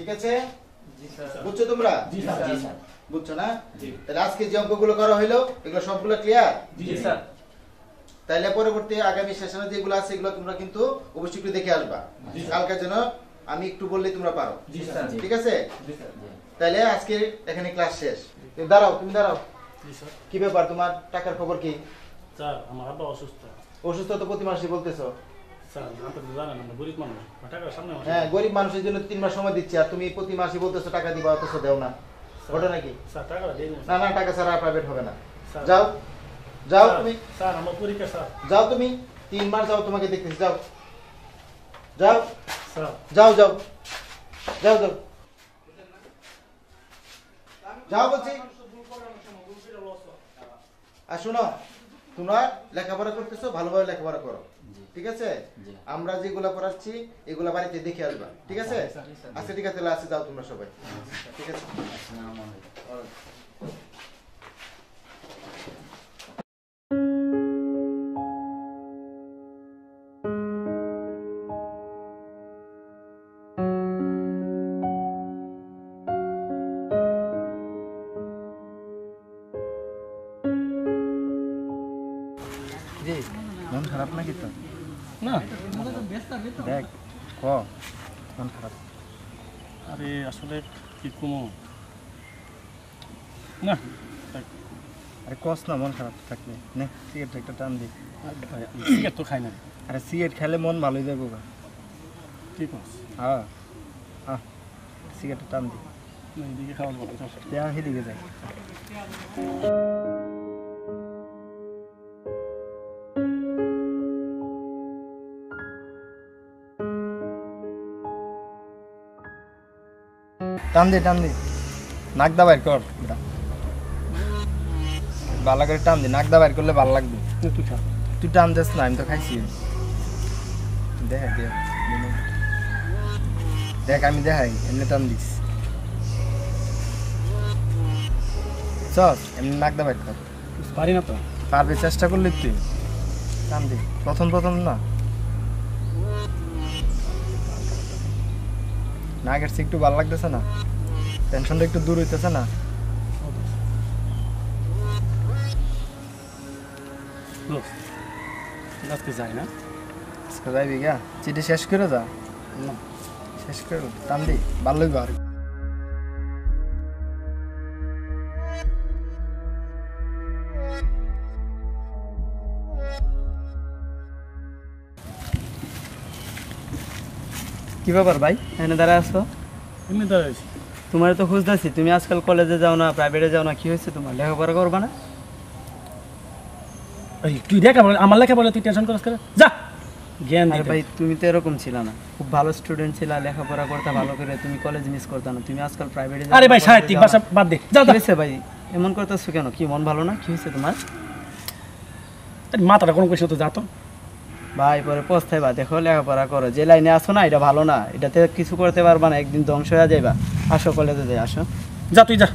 ঠিক আছে? বুঝছো তোমরা? বুঝছো না? তাহলে আজকে যে অঙ্কগুলো করা হলো এগুলো সবগুলো ক্লিয়ার? তাহলে পরবর্তী আগামী সেশনে যেগুলো আছে এগুলো তোমরা কিন্তু অবশ্যই একটু দেখে আসবা, কালকে যেন আমি একটু বললে তোমরা পারো। ঠিক আছে? তাহলে আজকে এখানে ক্লাস শেষ। তুমি দাঁড়াও, তুমি দাঁড়াও। কি ব্যাপার, তোমার টাকার খবর কি? স্যার আমার আব্বা অসুস্থ। অসুস্থ তো প্রতি মাসে বলতেছো। স্যার আপনি তো জানেন আমরা গরিব মানুষ, টাকা সামনে মাসে। হ্যাঁ, গরিব মানুষের জন্য 3 মাস সময় দিচ্ছি আর তুমি প্রতি মাসে বলতেছো টাকা দিবা, অথচ দেও না। ঘটনা কি? স্যার টাকা দেই না। না না, টাকা ছাড়া প্রাইভেট হবে না। যাও যাও তুমি। স্যার আমার পরীক্ষা স্যার। যাও তুমি, 3 মাস যাও, তোমাকে দেখতেছি। যাও যাও স্যার যাও যাও যাও যাও যাও বলছি। আর শোনো, তোমরা লেখাপড়া করতেছো, ভালোভাবে লেখাপড়া করো। ঠিক আছে? আমরা যেগুলা পড়াচ্ছি এগুলা বাড়িতে দেখে আসবা। ঠিক আছে? আচ্ছা ঠিক আছে, তাহলে আসে যাও তোমরা সবাই। ঠিক আছে? মন খারাপ নাকি তো? না দেখ ক মন খারাপ। আরে আসলে কি কমো না। আরে কস না, মন খারাপ থাকলে নে সিগারেট একটা টান দি। সিগারেট তো খাই না। আরে সিগারেট খেলে মন ভালোই যাবো। ঠিক আছে। হ্যাঁ হ্যাঁ, সিগারেট টান দি। এদিকে খাওয়া যাবে না। দেখ সেদিকে যাই। টান দে টান দে, নাক দা বাইর কর। ভালো করে টান দে, নাক দা বাইর করলে ভালো লাগবে। তুই খা। তুই টান দিস না, আমি তো খাইছি। দেখ দেখ দেখ, আমি দেখাই এমনি টান দিস। চল এমনি নাক দা বাইর কর। পারি না তো। পারবে, চেষ্টা করলে তুই টান দে। প্রথম প্রথম না, নাকের চেয়ে একটু ভালো লাগতেছে না? টেনশনটা একটু দূর হইতেছে না? আজকে যাই না। আজকে যাইবি গা? চিঠি শেষ করে যা। শেষ করে টান দি, ভালো লাগবে। আর কি ব্যাপার ভাই, এখানে দাঁড়ায় আসো? এমনি দাঁড়াইছি। তোমার তো খুঁজতেছি, তুমি আজকাল কলেজে যাও না, প্রাইভেটে যাও না, কি হয়েছে তোমার? লেখাপড়া করবা না? তুই দেখা বলে আমার লেখা বলে তুই টেনশন করিস করে যা। জ্ঞান আরে ভাই তুমি তো এরকম ছিল না, খুব ভালো স্টুডেন্ট ছিলা, লেখাপড়া করতে ভালো করে, তুমি কলেজ মিস করতে না, তুমি আজকাল প্রাইভেটে যাও। আরে ভাই সাহিত্যিক ভাষা বাদ দে, যা। কি হয়েছে ভাই, এমন করতেছো কেন? কি মন ভালো না? কি হয়েছে তোমার? মাথাটা কোনো কিছু তো যা তো। ভাই পরে পস্তাইবা, দেখো লেখাপড়া করো, যে লাইনে আসো না এটা ভালো না, এটাতে কিছু করতে পারবা না, একদিন ধ্বংস হয়ে যাইবা। আসো কলেজে যাই, আসো। যা তুই যা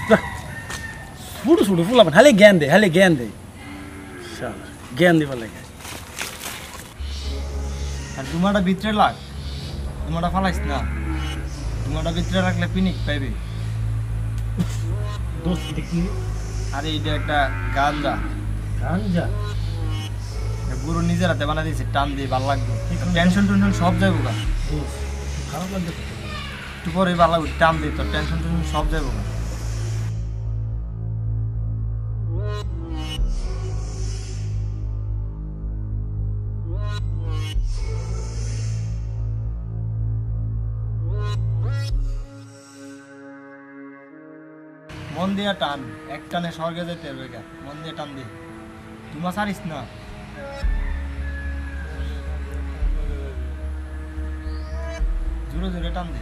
যা। ছুটু ছুটু ফুলাবেন, হালে জ্ঞান দে, হালে জ্ঞান দে। জ্ঞান দিবার লাগে। আর তোমারটা ভিতরে লাগ, তোমারটা ফালাইস না। তোমারটা ভিতরে রাখলে পিনিক পাইবে। দোস্ত দেখি। আরে এটা একটা গাঞ্জা, গাঞ্জা গুরু নিজের হাতে বানা দিয়েছে, টান দিয়ে ভালো লাগবে। টেনশন টেনশন সব যাইব গা। খারাপ লাগবে। একটু পরে ভালো লাগবে, টান দিয়ে তোর টেনশন টেনশন সব যাইব গা। মন দিয়া টান, এক টানে স্বর্গে যেতে হবে গা। মন দিয়ে টান দি, তোমার সারিস না। জোরে জোরে টান দে,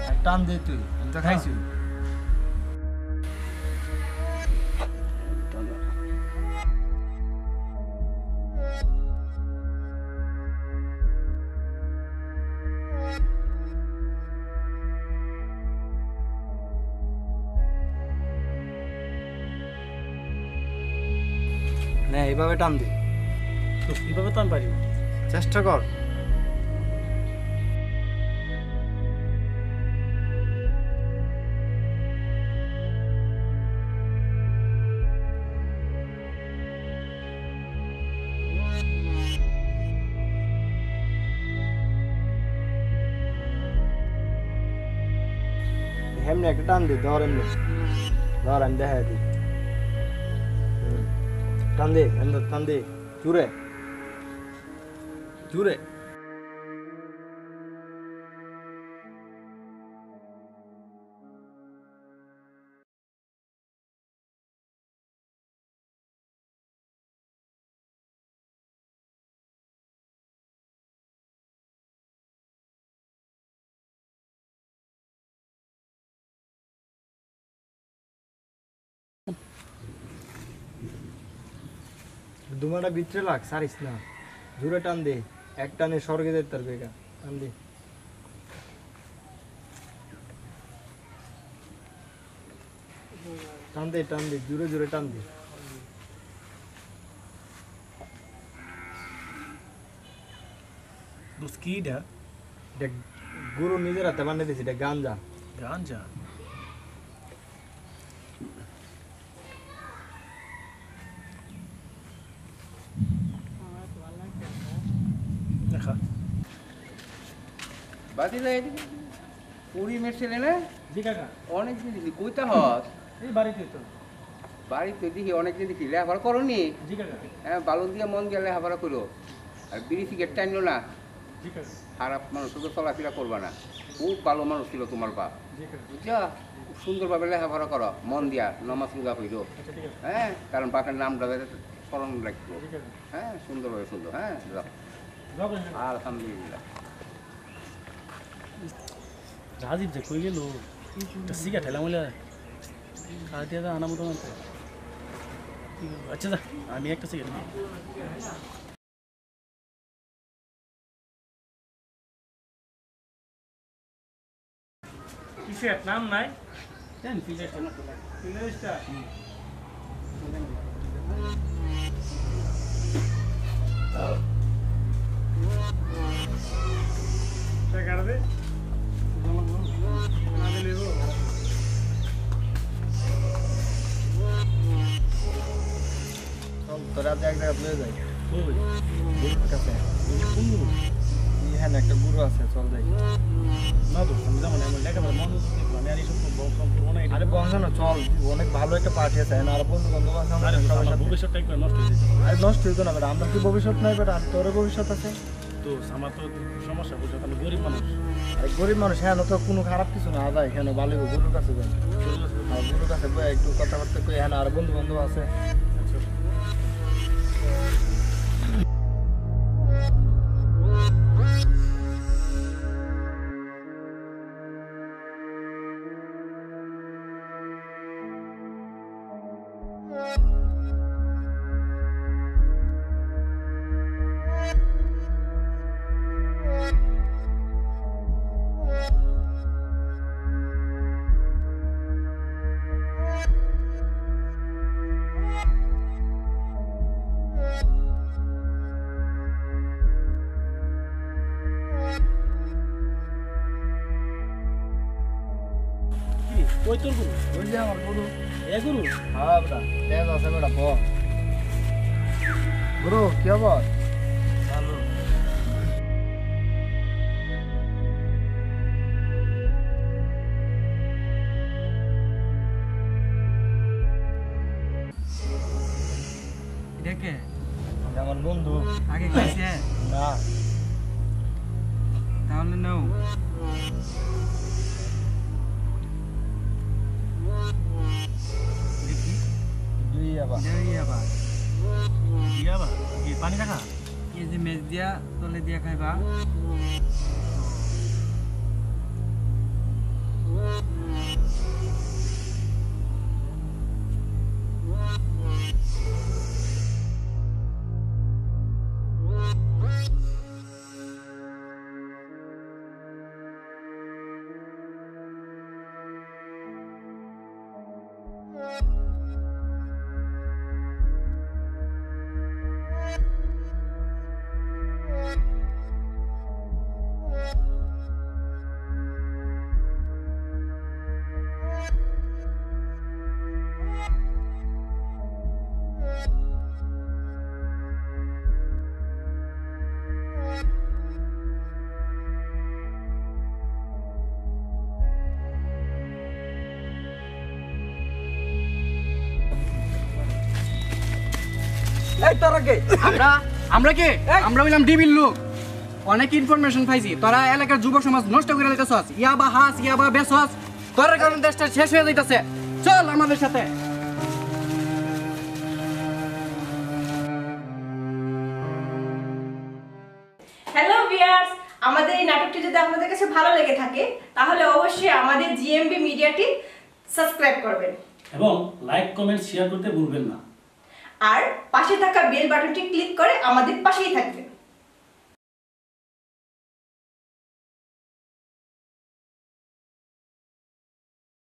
আর টান দে তুই, আমি তো খাইছি। না এইভাবে টান দি, তো কিভাবে তো আমি পারি না। চেষ্টা কর। এমনি একটা টান দে ধর এমনি ধর আমি দেখা দিই টান দে টান দে জুড়ে জুড়ে দুমাটা ভিতরে লাগ সারিস না জুড়ে টান দে এক টানে স্বর্গে যেতে পারবে এটা টান দে টান দে জুড়ে জুড়ে টান দে দুস্কিটা এটা গুরু নিজের হাতে বানিয়ে দিয়েছে এটা গাঞ্জা গাঞ্জা দেখা বাতিল পুরি মেরছিলে না জি কাকা অনেক দিন দেখি কইতা হস এই বাড়িতে তো বাড়িতে দেখি অনেক দিন দেখি লেখাপড়া করনি জি কাকা হ্যাঁ বালন দিয়ে মন দিয়ে লেখাপড়া করো আর বিড়ি সিগারেট টাইনলো না জি কাকা খারাপ মানুষ তো চলাফেরা করবা না খুব ভালো মানুষ ছিল তোমার বাপ জি কাকা বুঝছা খুব সুন্দরভাবে লেখাপড়া করো মন দিয়া নমাজ রোজা হইল আচ্ছা ঠিক আছে হ্যাঁ কারণ বাপের নামটা যাতে স্মরণ রাখবো জি কাকা হ্যাঁ সুন্দরভাবে শুনলো হ্যাঁ যাও। যাও কাকা আলহামদুলিল্লাহ রাজীব যে কই গেল একটা সিগারেট ঠেলা মলে খাওয়া দিয়ে আনা মতো মানতে আচ্ছা যা আমি একটা সিগারেট নিই কিসের নাম নাই দেন ফিলেস্টা কাটবে তোরা এক জায়গায় লয়ে যাই কই গুরুর কাছে কোন গুরু এখানে একটা গুরু আছে চল যাই না তো আমি যেমন আমার লেখাপড়া মন আমি আর এইসব সম্পূর্ণ নাই আরে বংশানো চল অনেক ভালো একটা পার্টি আছে আর বন্ধু বান্ধব আছে আরে আমাদের সবার আমার সাথে। ভবিষ্যৎটা একবার নষ্ট হয়ে যেত আরে নষ্ট হইতো না বেটা আমরা কি ভবিষ্যৎ নাই বেটা তোর ভবিষ্যৎ আছে তো আমার তো সমস্যা বুঝছো আমি গরিব মানুষ আরে গরিব মানুষ হ্যাঁ তো কোনো খারাপ কিছু না আদায় এখানে ভালো গুরুর কাছে যাই আর গুরুর কাছে বই একটু কথাবার্তা কই এখানে আর বন্ধু বান্ধব আছে কি কই তোর গুরু ওই যে আমার গুরু এ গুরু হ্যাঁ বেটা তেজ আছে বেটা প গুরু কি খবর ভালো দেখে আমার বন্ধু আগে খাইছে না তাহলে নাও দেখি দুই আবার দেই আবার দিয়া বা কি পানি রাখা এই যে মেজ দিয়া তলে দিয়া খাইবা এই তোরা কে? আমরা কে? আমরা হইলাম ডিবির লোক। অনেক ইনফরমেশন পাইছি তোরা এলাকার যুব সমাজ নষ্ট করে দিতেছস, ইয়াবা হাস ইয়াবা বেসস, তোর কারণে দেশটা শেষ হয়ে যাইতেছে। চল আমাদের সাথে। হ্যালো ভিউয়ার্স, আমাদের এই নাটকটি যদি আপনাদের কাছে ভালো লেগে থাকে তাহলে অবশ্যই আমাদের জিএমবি মিডিয়াটি সাবস্ক্রাইব করবেন এবং লাইক কমেন্ট শেয়ার করতে ভুলবেন না। আর পাশে থাকা বেল বাটনটি ক্লিক করে আমাদের পাশেই থাকবেন।